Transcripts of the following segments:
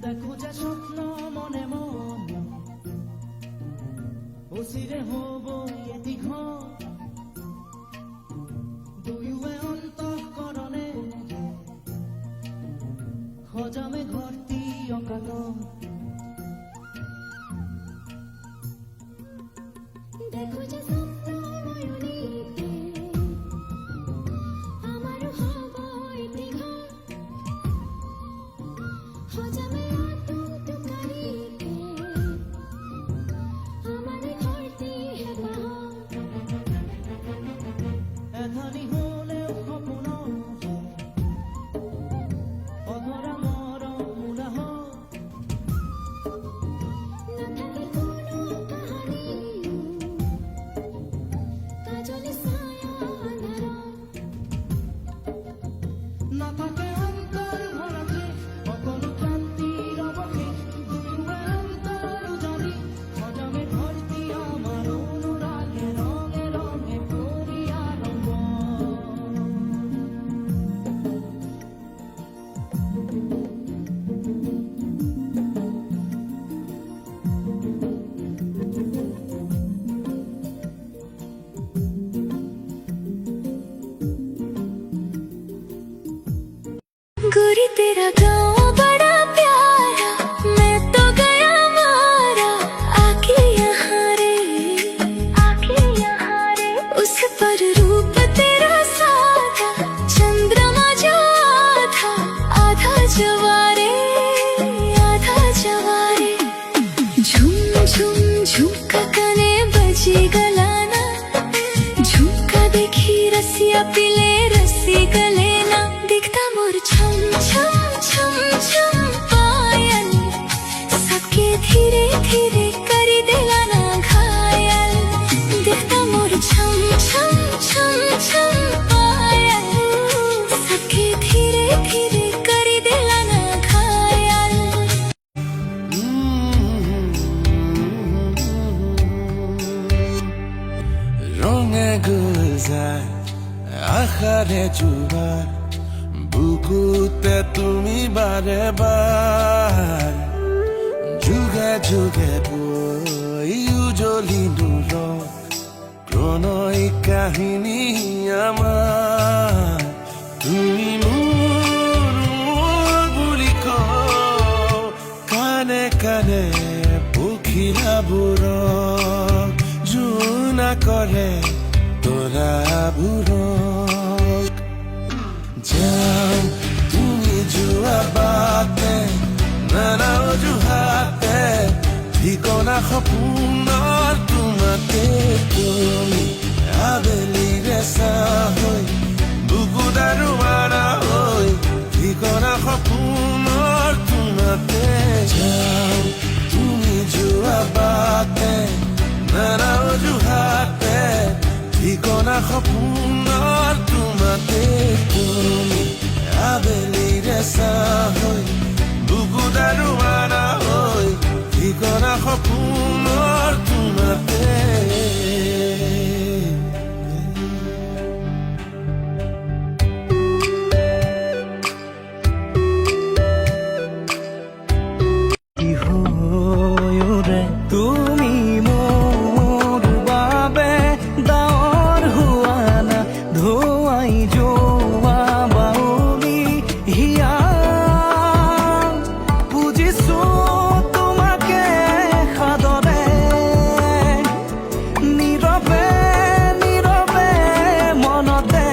দেখো যে স্বপ্ন মনে মনে অচিরে হব এটি ঘৰ দুয়োৱে অন্তঃকৰণে সজামে ঘৰটি অকালত দেখো যে স্বপ্ন নয়নীতে আমার হব এটি ঘর সজামে আতঙ্ককারীতে আমার ঘরটি হেপাহত এধানি হলেও সপোন অধৰা মৰম মুলাহ নাথাকে কোনো কাহানি কাজলে ছায়া আন্ধাৰত নাথাকে অন্তৰ ভৰাকে সকলো ক্ৰান্তিৰ অৱশেষ দুয়োৱে অন্তৰ জানি সজামে ঘৰটি আমাৰ অনুৰাগে ৰঙে ৰঙে কৰি আৰম্ভ गोरी तेरा गाँव बड़ा प्यारा मैं तो गया मारा आके यहाँ रे उस पर रूप तेरा साधा चंद्रमा जो आधा जवारे झुम झुम झुमका कने बजी गलाना झुमका देखी रसिया पिले रसी गले ना दिखता मोर छम छम छम छम पायल सबके धीरे धीरे करी दिलाना घायल दिखता मोर छम छम छम छम पायल सबके धीरे धीरे करी दिलाना घायल রঙে গুলজার আখারে জুবার বুকুতে তুমি বারে বার যুগে যুগে বই উজলি নূর প্রণয় কাহিনী আমার তুমি মোৰ বুলি কও কানে কানে পখিলাবোৰক জোনা কৰে তৰাবোৰক যাও তুমি যোৱা বাটে নানা অজুহাতে ঠিকনা সপোনৰ তোমাকে তুমি আবেলিৰে চাহ হৈ বুকুত আৰু মাৰা হৈ ঠিকনা সপোনৰ তোমাকে যাও তুমি যোৱা বাটে নানা অজুহাতে ঠিকনা সপোনৰ তোমাকে তুমি আবেলিৰে চাহ হৈ বুকুত আৰু মাৰা হৈ ঠিকনা সপোনৰ তোমাকে তুমি মোৰ বাবে ডাৱৰ হোৱা না ধোৱাই যোৱা বাউলি হিয়া বুজিছো তোমাকে সাদৰে নীৰৱে নীৰৱে মনতে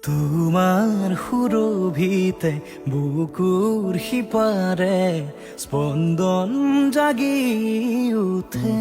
তোমার সুৰভিতে বুকুৰ সিপাৰে স্পন্দন জাগি উঠে